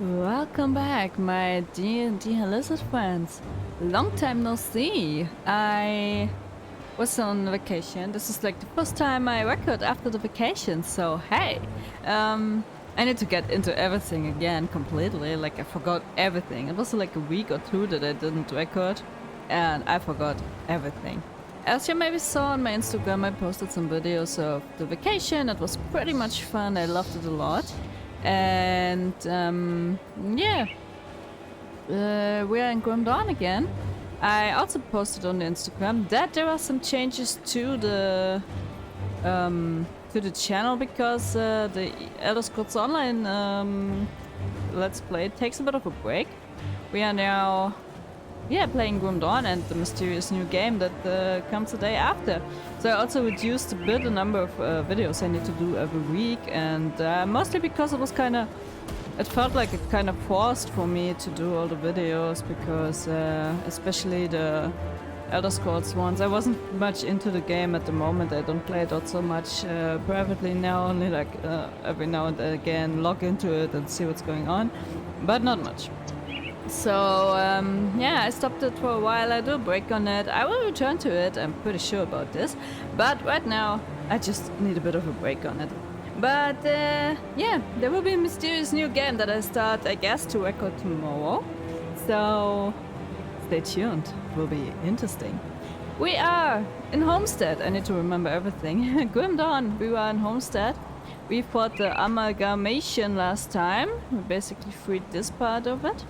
Welcome back, my dear lizard friends. Long time no see. I was on vacation. This is like the first time I record after the vacation, so hey. I need to get into everything again completely. Like I forgot everything. It was like a week or two that I didn't record, and I forgot everything. As you maybe saw on my Instagram, I posted some videos of the vacation. It was pretty much fun. I loved it a lot. And yeah, we are in Grim Dawn again. I also posted on the Instagram that there are some changes to the channel because the Elder Scrolls Online Let's Play takes a bit of a break. We are now playing Grim Dawn and the mysterious new game that comes the day after. So I also reduced a bit the number of videos I need to do every week, and mostly because it felt like it kind of forced for me to do all the videos because especially the Elder Scrolls ones, I wasn't much into the game at the moment. I don't play it out so much privately now, only like every now and again log into it and see what's going on, but not much. So, I stopped it for a while. I do a break on it. I will return to it, I'm pretty sure about this. But right now, I just need a bit of a break on it. But, there will be a mysterious new game that I start, I guess, to record tomorrow. So, stay tuned. It will be interesting. We are in Homestead. I need to remember everything. Grim Dawn, we were in Homestead. We fought the amalgamation last time. We basically freed this part of it.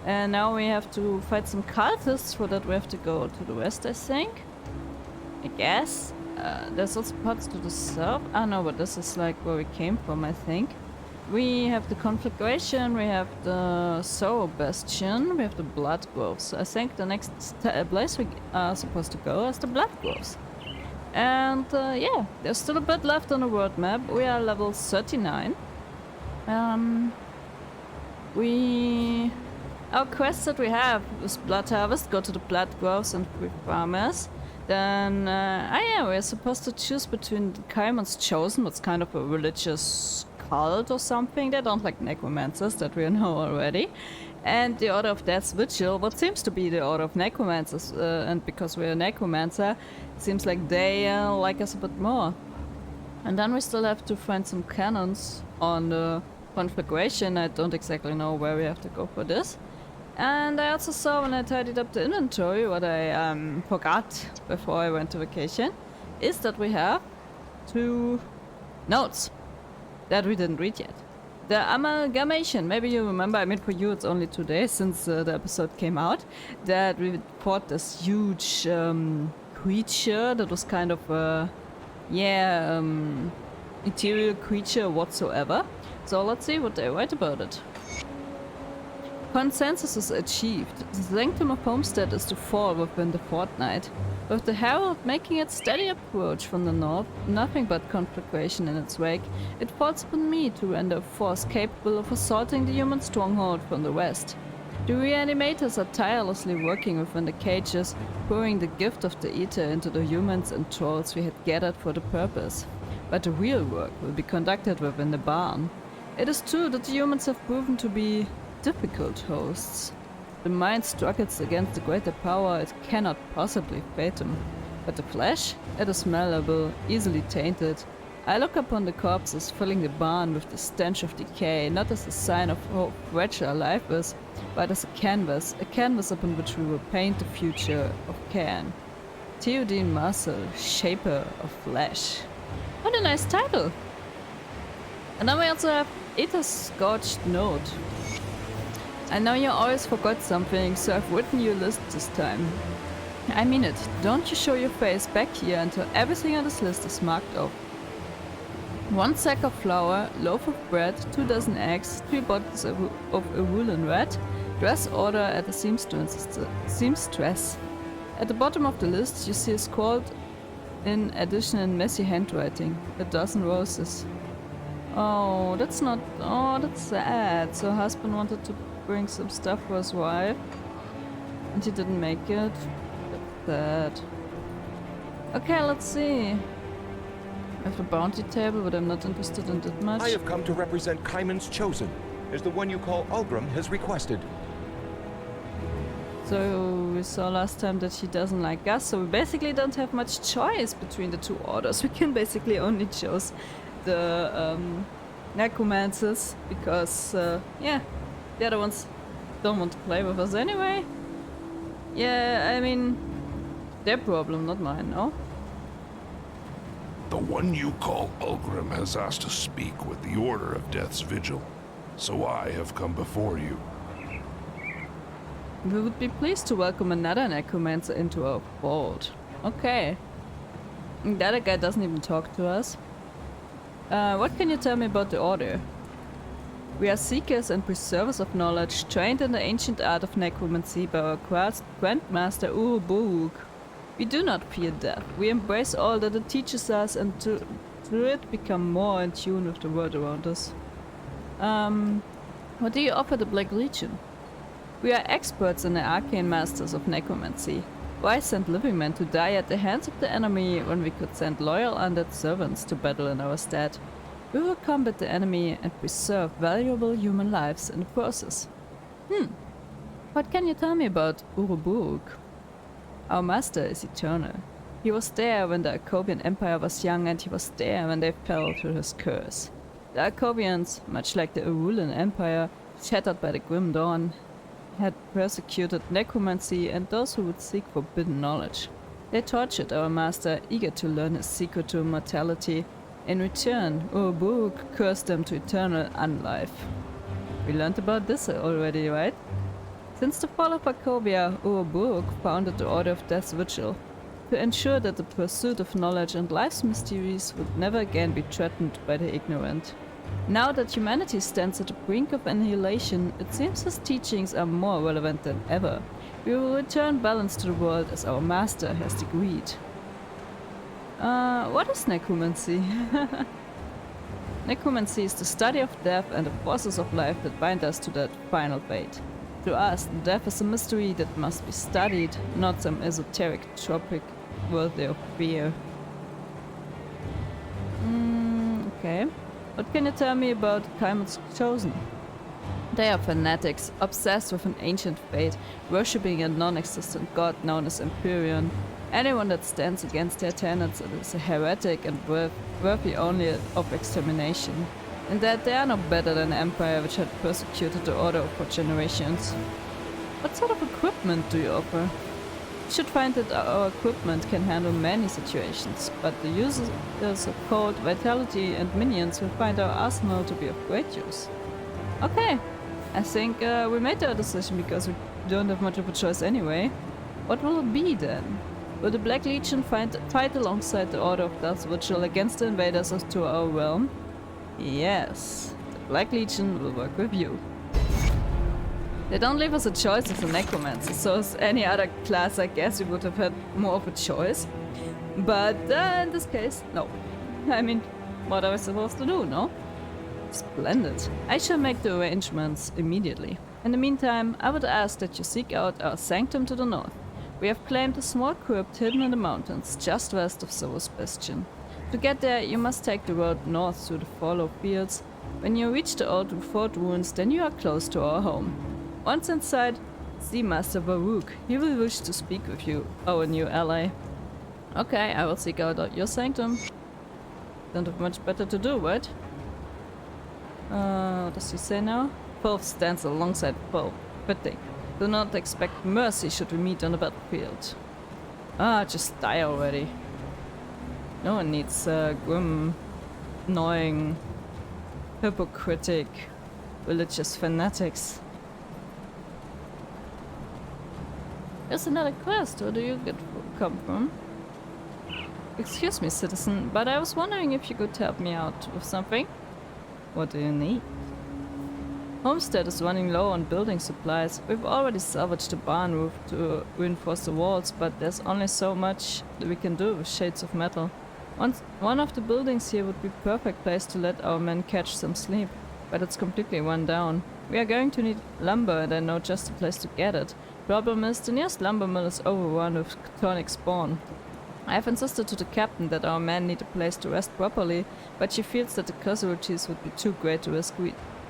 And now we have to fight some cultists. For that we have to go to the west, I think. I guess. There's also parts to the south. Ah no, but this is like where we came from, I think. We have the Conflagration, we have the Sorrow Bastion, we have the Blood Groves. I think the next place we are supposed to go is the Blood Groves. And there's still a bit left on the world map. We are level 39. Our quest that we have is Blood Harvest, go to the Blood Groves and free farmers. Then, we're supposed to choose between the Kaimon's Chosen, what's kind of a religious cult or something. They don't like necromancers, that we know already. And the Order of Death's Vigil, what seems to be the Order of Necromancers. And because we're a necromancer, it seems like they like us a bit more. And then we still have to find some cannons on the Conflagration. I don't exactly know where we have to go for this. And I also saw when I tidied up the inventory, what I forgot before I went to vacation, is that we have 2 notes that we didn't read yet. The amalgamation, maybe you remember, I mean for you it's only 2 days since the episode came out, that we fought this huge creature that was kind of a, ethereal creature whatsoever. So let's see what they write about it. Consensus is achieved. The sanctum of Homestead is to fall within the fortnight. With the herald making its steady approach from the north, nothing but conflagration in its wake, it falls upon me to render a force capable of assaulting the human stronghold from the west. The reanimators are tirelessly working within the cages, pouring the gift of the ether into the humans and trolls we had gathered for the purpose. But the real work will be conducted within the barn. It is true that the humans have proven to be difficult hosts. The mind struggles against the greater power it cannot possibly fathom. But the flesh? It is malleable, easily tainted. I look upon the corpses filling the barn with the stench of decay, not as a sign of how fragile life is, but as a canvas upon which we will paint the future of Cairn. Theodine Muscle, Shaper of Flesh. What a nice title! And then we also have Ether's Scorched Note. I know you always forgot something, so I've written you a list this time. I mean it, don't you show your face back here until everything on this list is marked off. 1 sack of flour, loaf of bread, 2 dozen eggs, 3 bottles of a woolen rat, dress order at a seamstress. At the bottom of the list you see a scrawled in addition in messy handwriting, 12 roses. Oh, that's sad. So husband wanted to bring some stuff for his wife and he didn't make it. That's sad. Okay, let's see. I have a bounty table, but I'm not interested in that much. I have come to represent Kaimon's Chosen. as the one you call Ulgrim has requested. So we saw last time that he doesn't like us, so we basically don't have much choice between the two orders. We can basically only choose the necromancers because, yeah, the other ones don't want to play with us anyway. Yeah, I mean, their problem, not mine, no? The one you call Ulgrim has asked to speak with the Order of Death's Vigil, so I have come before you. We would be pleased to welcome another necromancer into our fold. Okay. The other guy doesn't even talk to us. What can you tell me about the Order? We are seekers and preservers of knowledge, trained in the ancient art of necromancy by our Grandmaster Urubuk. We do not fear death. We embrace all that it teaches us and through it become more in tune with the world around us. What do you offer the Black Legion? We are experts in the arcane masters of necromancy. Why send living men to die at the hands of the enemy when we could send loyal undead servants to battle in our stead? We will combat the enemy and preserve valuable human lives in the process. What can you tell me about Urubuk? Our master is eternal. He was there when the Akobian Empire was young, and he was there when they fell to his curse. The Akobians, much like the Urulan Empire, shattered by the Grim Dawn, had persecuted necromancy and those who would seek forbidden knowledge. They tortured our master, eager to learn his secret to immortality. In return, Urubuk cursed them to eternal unlife. We learned about this already, right? Since the fall of Akovia, Urubuk founded the Order of Death's Vigil, to ensure that the pursuit of knowledge and life's mysteries would never again be threatened by the ignorant. Now that humanity stands at the brink of annihilation, it seems his teachings are more relevant than ever. We will return balance to the world as our master has decreed. What is necromancy? Necromancy is the study of death and the forces of life that bind us to that final fate. To us, death is a mystery that must be studied, not some esoteric topic worthy of fear. Okay. What can you tell me about Kaimon's Chosen? They are fanatics, obsessed with an ancient faith, worshipping a non-existent god known as Empyrean. Anyone that stands against their tenets is a heretic and worthy only of extermination. And that they are no better than the Empire, which had persecuted the Order for generations. What sort of equipment do you offer? You should find that our equipment can handle many situations, but the users of cold, vitality and minions will find our arsenal to be of great use. Okay, I think we made our decision because we don't have much of a choice anyway. What will it be then? Will the Black Legion fight alongside the Order of Death's Vigil against the invaders to our realm? Yes, the Black Legion will work with you. They don't leave us a choice as a necromancer, so as any other class I guess we would have had more of a choice. But in this case, no. I mean, what are we supposed to do, no? Splendid. I shall make the arrangements immediately. In the meantime, I would ask that you seek out our sanctum to the north. We have claimed a small crypt hidden in the mountains, just west of Soros Bastion. To get there, you must take the road north through the fallow fields. When you reach the old fort ruins, then you are close to our home. Once inside, see Master Varuk. He will wish to speak with you, our new ally. Okay, I will seek out your sanctum. Don't have much better to do, right? What does he say now? Both stands alongside both. Fitting. Do not expect mercy should we meet on the battlefield. Just die already. No one needs grim, annoying, hypocritic, religious fanatics. There's another quest. Where do you come from? Excuse me, citizen, but I was wondering if you could help me out with something. What do you need? Homestead is running low on building supplies. We've already salvaged the barn roof to reinforce the walls, but there's only so much that we can do with shades of metal. One of the buildings here would be a perfect place to let our men catch some sleep, but it's completely run down. We are going to need lumber, and I know just the place to get it. Problem is, the nearest lumber mill is overrun with chthonic spawn. I have insisted to the captain that our men need a place to rest properly, but she feels that the casualties would be too great to risk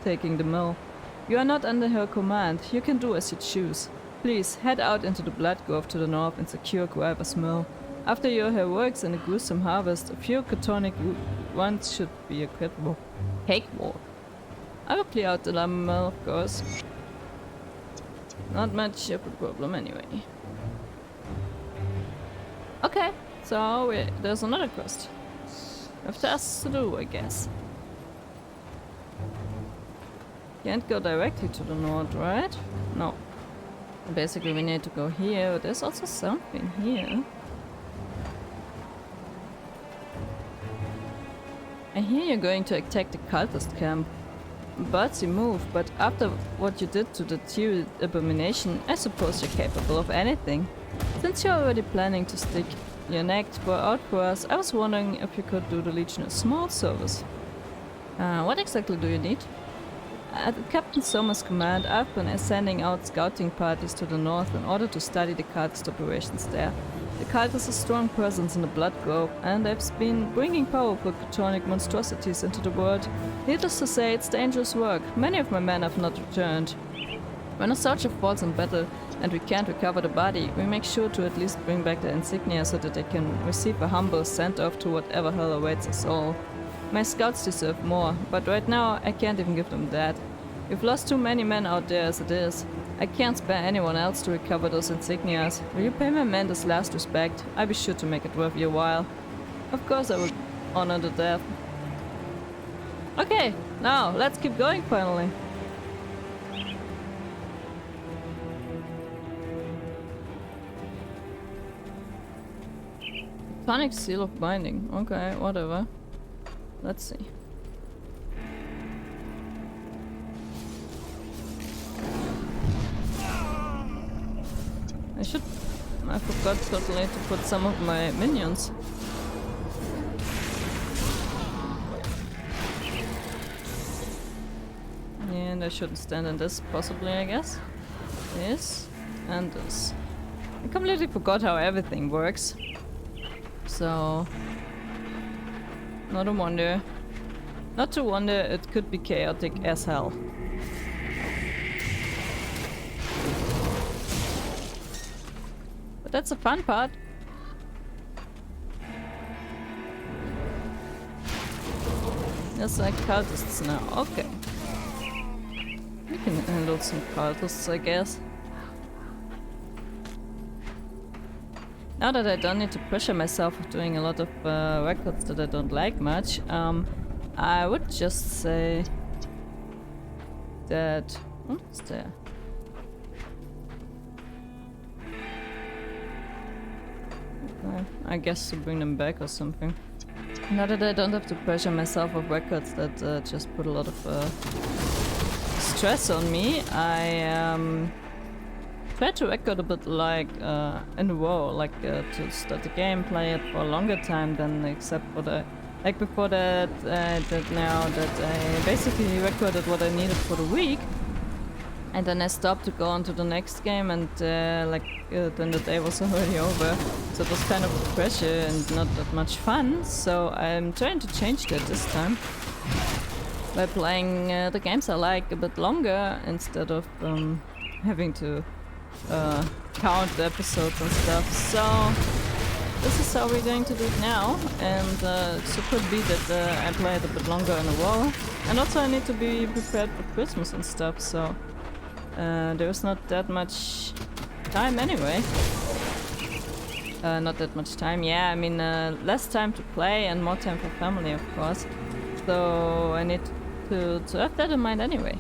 taking the mill. You are not under her command. You can do as you choose. Please, head out into the Blood Grove to the north and secure Guiver's Mill. After your heroics and a gruesome harvest, a few Catonic ones should be a cakewalk. I will clear out the Lava Mill, of course. Not much of a problem anyway. Okay, so there's another quest. We have tasks to do, I guess. Can't go directly to the north, right? No. Basically we need to go here, but there's also something here. I hear you're going to attack the cultist camp. Birdsy move, but after what you did to the Teal abomination, I suppose you're capable of anything. Since you're already planning to stick your neck out for us, I was wondering if you could do the Legion a small service. What exactly do you need? At Captain Sommer's command, I've been sending out scouting parties to the north in order to study the cultist operations there. The cult is a strong presence in the Blood Grove, and they've been bringing powerful Catonic monstrosities into the world. Needless to say, it's dangerous work. Many of my men have not returned. When a soldier falls in battle and we can't recover the body, we make sure to at least bring back the insignia so that they can receive a humble send-off to whatever hell awaits us all. My scouts deserve more, but right now I can't even give them that. We've lost too many men out there as it is. I can't spare anyone else to recover those insignias. Will you pay my men this last respect? I'll be sure to make it worth your while. Of course I will honor the death. Okay, now let's keep going finally. Tonic seal of binding. Okay, whatever. Let's see. I forgot totally to put some of my minions. And I shouldn't stand in this, possibly, I guess. This and this. I completely forgot how everything works. So... Not to wonder it could be chaotic as hell. But that's the fun part. There's like cultists now. Okay. We can handle some cultists, I guess. Now that I don't need to pressure myself with doing a lot of records that I don't like much, I would just say that... What's there? Okay, I guess to bring them back or something. Now that I don't have to pressure myself with records that just put a lot of stress on me, I try to record a bit like in a row, like to start the game, play it for a longer time than except for the... Like before that, now that I basically recorded what I needed for the week, and then I stopped to go on to the next game, and then the day was already over. So it was kind of pressure and not that much fun. So I'm trying to change that this time by playing the games I like a bit longer instead of having to count the episodes and stuff. So this is how we're going to do it now, and so could be that I play it a bit longer in a row. And also I need to be prepared for Christmas and stuff, so there's not that much time anyway. Not that much time, yeah, I mean less time to play and more time for family, of course. So I need to have that in mind anyway.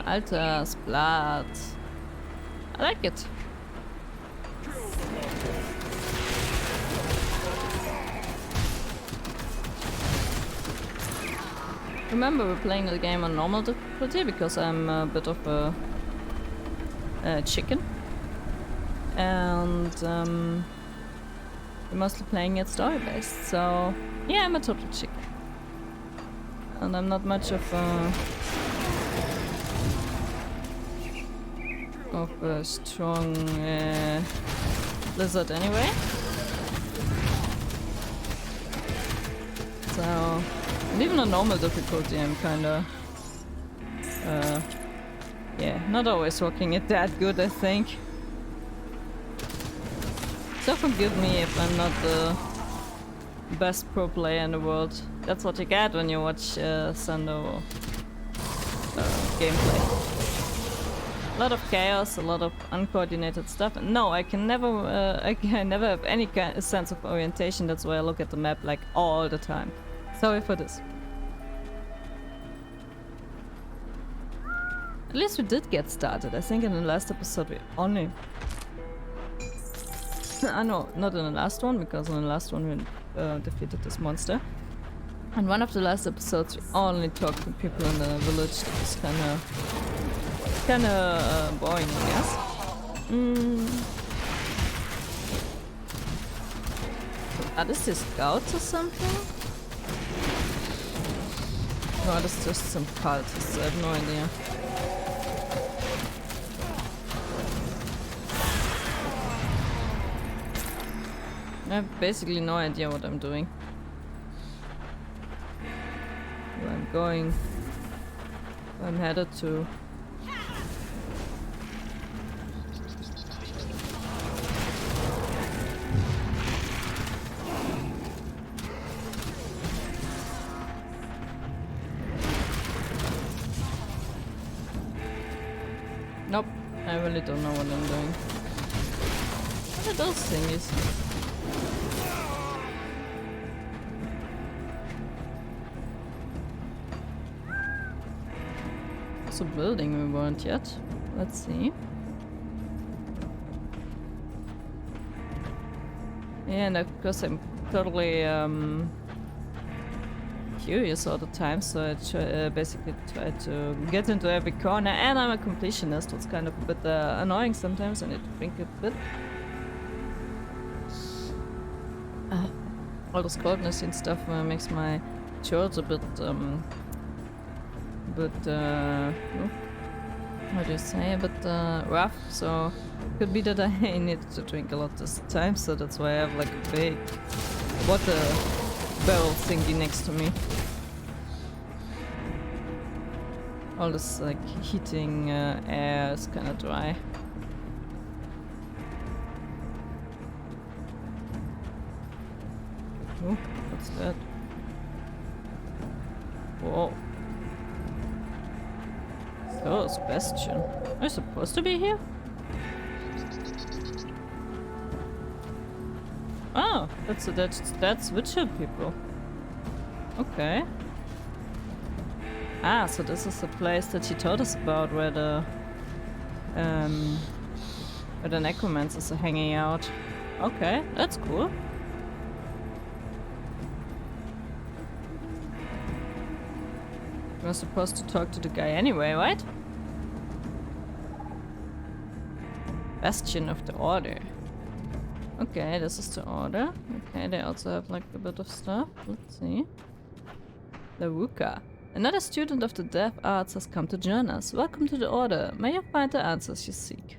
Altar's blood. I like it. Remember, we're playing the game on normal difficulty because I'm a bit of a chicken. And we're mostly playing it story-based, so yeah, I'm a total chicken. And I'm not much of a strong lizard anyway. So And even on normal difficulty, I'm kinda... yeah, not always rocking it that good, I think. So forgive me if I'm not the best pro player in the world. That's what you get when you watch Sando gameplay. A lot of chaos, a lot of uncoordinated stuff. And no, I can never, I never have any sense of orientation. That's why I look at the map like all the time. Sorry for this. At least we did get started. I think in the last episode we only... I know, not in the last one, because in the last one we defeated this monster. And one of the last episodes we only talked to people in the village. That was kinda boring, I guess. Are this the scouts or something? No, this is just some cultists. I have no idea. I have basically no idea what I'm doing. Where I'm going. Where I'm headed to. Nope, I really don't know what I'm doing. What are those thingies? It's a building we weren't yet. Let's see. Yeah, and of course I'm totally curious all the time, so I basically try to get into every corner, and I'm a completionist, what's kind of a bit annoying sometimes. I need to think a bit. All this coordinacy and stuff makes my chores a bit, how do you say, a bit rough, so could be that I need to drink a lot this time, so that's why I have like a big water barrel thingy next to me. All this like heating air is kind of dry. Oh, what's that? Whoa. Oh, Sebastian. Am I supposed to be here? Oh, that's Vigil people. Okay. Ah, so this is the place that he told us about, where the necromancers are hanging out. Okay, that's cool. We're supposed to talk to the guy anyway, right? Bastion of the Order. Okay, this is the Order. Okay, they also have like a bit of stuff. Let's see. The Ruka. Another student of the deaf arts has come to join us. Welcome to the Order. May you find the answers you seek.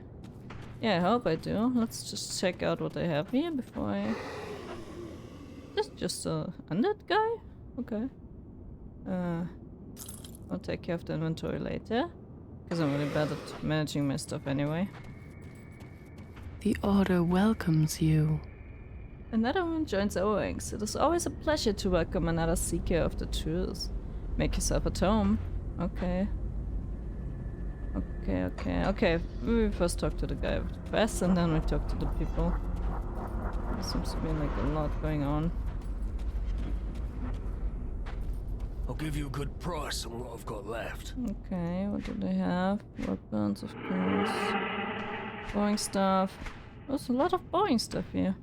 Yeah, I hope I do. Let's just check out what I have here before I... This is just a undead guy? Okay. I'll take care of the inventory later. Because I'm really bad at managing my stuff anyway. The Order welcomes you. Another one joins our ranks. It is always a pleasure to welcome another seeker of the truth. Make yourself at home. Okay. Okay. We first talk to the guy with the press and then we talk to the people. There seems to be like a lot going on. I'll give you a good price on what I've got left. Okay, what do they have? Weapons, of course. Boring stuff. There's a lot of boring stuff here.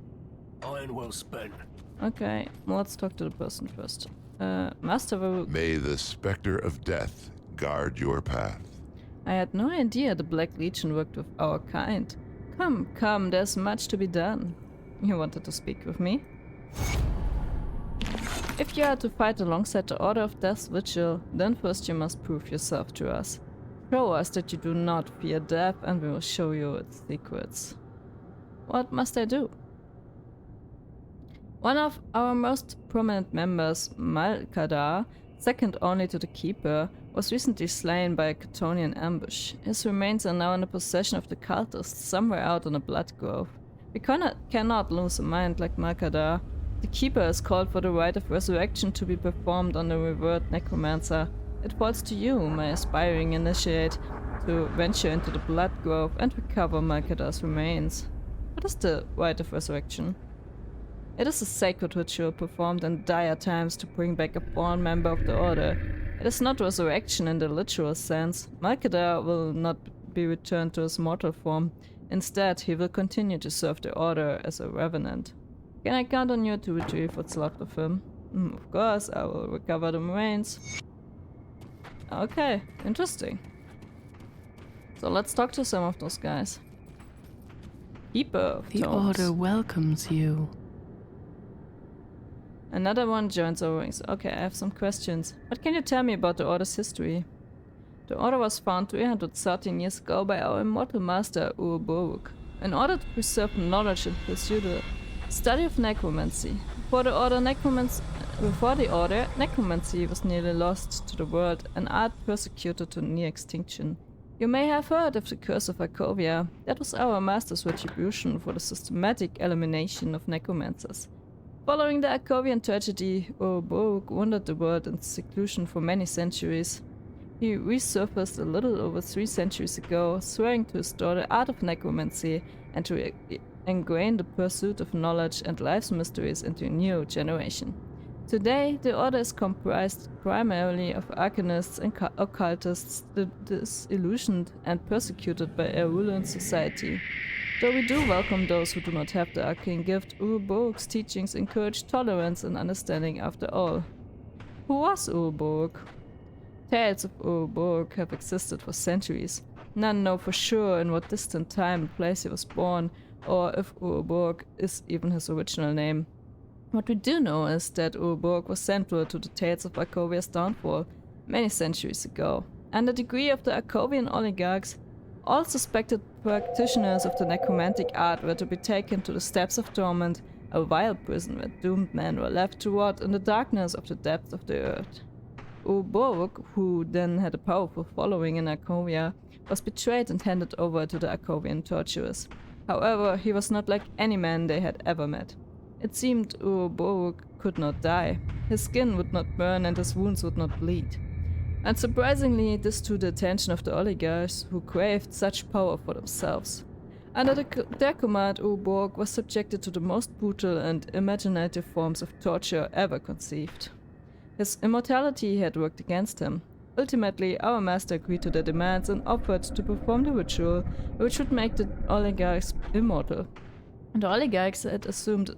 Iron well spent. Okay, well, let's talk to the person first. Master Varuk. May the specter of death guard your path. I had no idea the Black Legion worked with our kind. Come, there's much to be done. You wanted to speak with me? If you are to fight alongside the Order of Death's Vigil, then first you must prove yourself to us. Show us that you do not fear death and we will show you its secrets. What must I do? One of our most prominent members, Malkadar, second only to the Keeper, was recently slain by a Chthonian ambush. His remains are now in the possession of the cultists somewhere out in a blood grove. We cannot lose a mind like Malkadar. The Keeper has called for the rite of resurrection to be performed on the revered necromancer. It falls to you, my aspiring initiate, to venture into the blood grove and recover Malkadar's remains. What is the rite of resurrection? It is a sacred ritual performed in dire times to bring back a fallen member of the Order. It is not resurrection in the literal sense. Malkadar will not be returned to his mortal form. Instead, he will continue to serve the Order as a revenant. Can I count on you to retrieve what's left of him? Of course, I will recover the remains. Okay, interesting. So let's talk to some of those guys. Keeper of The Tomes. Order welcomes you. Another one joins our ranks. Okay, I have some questions. What can you tell me about the Order's history? The Order was found 313 years ago by our immortal master, Urborg, in order to preserve knowledge and pursue the study of necromancy. Before the Order, necromancy was nearly lost to the world, an art persecuted to near extinction. You may have heard of the Curse of Arkovia. That was our master's retribution for the systematic elimination of necromancers. Following the Arkovian tragedy, Urborg wandered the world in seclusion for many centuries. He resurfaced a little over 3 centuries ago, swearing to restore the art of necromancy and to ingrain the pursuit of knowledge and life's mysteries into a new generation. Today, the Order is comprised primarily of arcanists and occultists disillusioned and persecuted by a ruling society. Though we do welcome those who do not have the arcane gift, Urborg's teachings encourage tolerance and understanding after all. Who was Urborg? Tales of Urborg have existed for centuries. None know for sure in what distant time and place he was born, or if Urborg is even his original name. What we do know is that Urborg was central to the tales of Arkovia's downfall many centuries ago. Under the decree of the Arkovian oligarchs, all suspected practitioners of the necromantic art were to be taken to the steps of torment, a vile prison where doomed men were left to rot in the darkness of the depths of the earth. Urborg, who then had a powerful following in Arkovia, was betrayed and handed over to the Arkovian torturers. However, he was not like any man they had ever met. It seemed Urborg could not die. His skin would not burn and his wounds would not bleed. Unsurprisingly, this drew the attention of the oligarchs, who craved such power for themselves. Under their command, Urborg was subjected to the most brutal and imaginative forms of torture ever conceived. His immortality had worked against him. Ultimately, our master agreed to their demands and offered to perform the ritual, which would make the oligarchs immortal. The oligarchs had assumed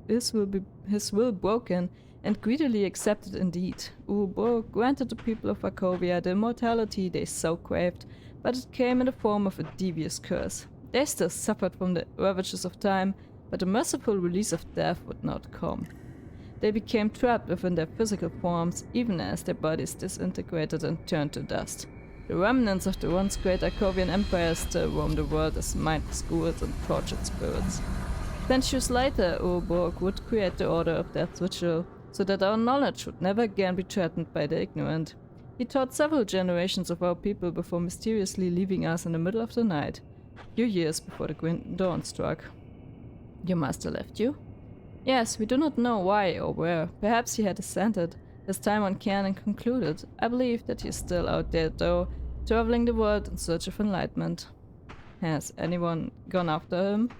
his will broken and greedily accepted indeed. Urborg granted the people of Arkovia the immortality they so craved, but it came in the form of a devious curse. They still suffered from the ravages of time, but the merciful release of death would not come. They became trapped within their physical forms, even as their bodies disintegrated and turned to dust. The remnants of the once great Arkovian empire still roam the world as mindless ghouls and tortured spirits. Centuries later, Urborg would create the Order of Death's ritual, so that our knowledge would never again be threatened by the ignorant. He taught several generations of our people before mysteriously leaving us in the middle of the night, a few years before the Green Dawn struck. Your master left you? Yes, we do not know why or where. Perhaps he had ascended, his time on Cairn concluded. I believe that he is still out there though, traveling the world in search of enlightenment. Has anyone gone after him?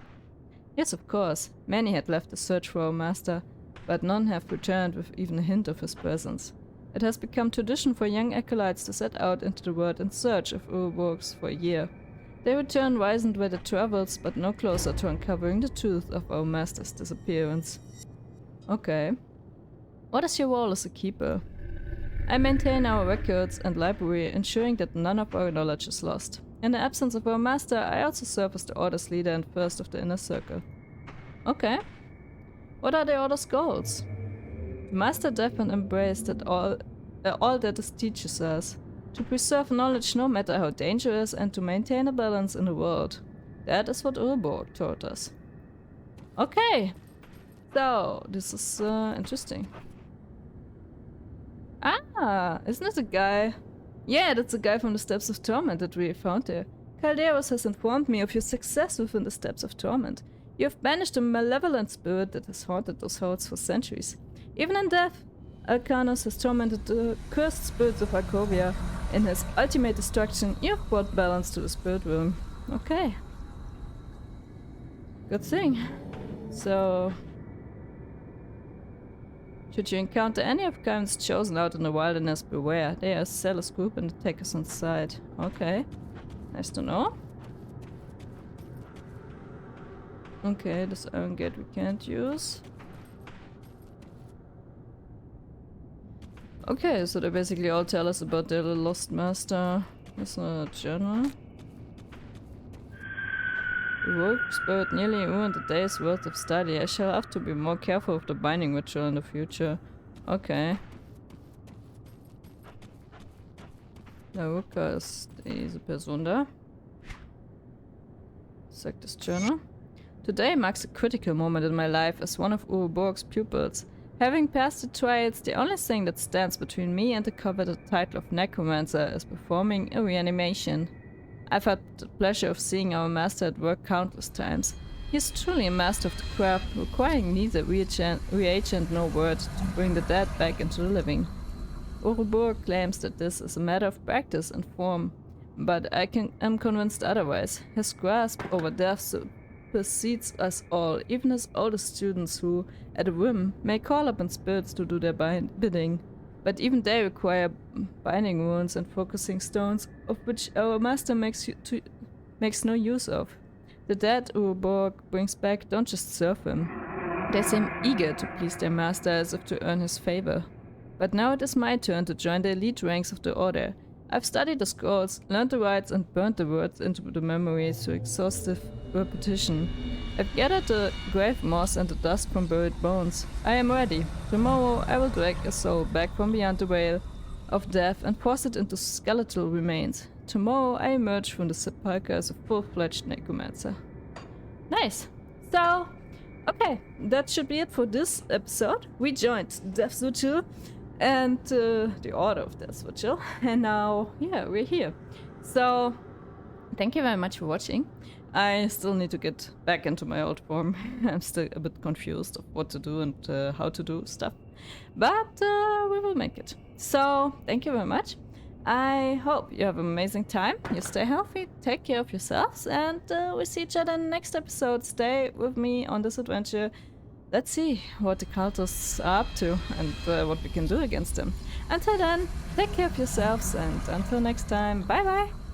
Yes, of course. Many had left the search for our master, but none have returned with even a hint of his presence. It has become tradition for young acolytes to set out into the world in search of Urborgs for a year. They return wizened by their travels, but no closer to uncovering the truth of our master's disappearance. Okay. What is your role as a keeper? I maintain our records and library, ensuring that none of our knowledge is lost. In the absence of our master, I also serve as the Order's leader and first of the inner circle. Okay. What are the Order's goals? The master deaf and embrace that all that it teaches us. To preserve knowledge no matter how dangerous and to maintain a balance in the world. That is what Urborg taught us. Okay. So, this is interesting. Ah, isn't it the guy? Yeah, that's the guy from the Steps of Torment that we found there. Calderos has informed me of your success within the Steps of Torment. You have banished a malevolent spirit that has haunted those halls for centuries. Even in death, Alcanos has tormented the cursed spirits of Arcovia. In his ultimate destruction, you have brought balance to the spirit realm. Okay. Good thing. So... should you encounter any of kinds chosen out in the wilderness, beware. They are a zealous group and attack us on sight. Okay. Nice to know. Okay, this iron gate we can't use. Okay, so they basically all tell us about their lost master. There's a journal. The rogue spirit nearly ruined a day's worth of study. I shall have to be more careful with the binding ritual in the future. Okay. Naruka ist diese Person da. Sagt das Journal. Today marks a critical moment in my life as one of Uruborg's pupils. Having passed the trials, the only thing that stands between me and the coveted title of Necromancer is performing a reanimation. I've had the pleasure of seeing our master at work countless times. He is truly a master of the craft, requiring neither reagent nor word to bring the dead back into the living. Uruborg claims that this is a matter of practice and form, but I am convinced otherwise. His grasp over death supersedes us all, even his oldest students who, at a whim, may call upon spirits to do their bidding. But even they require binding runes and focusing stones, of which our master makes no use of. The dead Uruborg brings back don't just serve him. They seem eager to please their master as if to earn his favor. But now it is my turn to join the elite ranks of the Order. I've studied the scrolls, learned the rites and burned the words into the memory through exhaustive repetition. I've gathered the grave moss and the dust from buried bones. I am ready. Tomorrow I will drag a soul back from beyond the veil of death and force it into skeletal remains. Tomorrow I emerge from the sepulchre as a full-fledged necromancer. Nice! So, okay, that should be it for this episode. We joined Death's Vigil and the Order of Death's Vigil, and now, yeah, we're here. So, thank you very much for watching. I still need to get back into my old form. I'm still a bit confused of what to do and how to do stuff. But we will make it. So, thank you very much. I hope you have an amazing time. You stay healthy, take care of yourselves, and we'll see each other in the next episode. Stay with me on this adventure. Let's see what the cultists are up to and what we can do against them. Until then, take care of yourselves, and until next time, bye bye!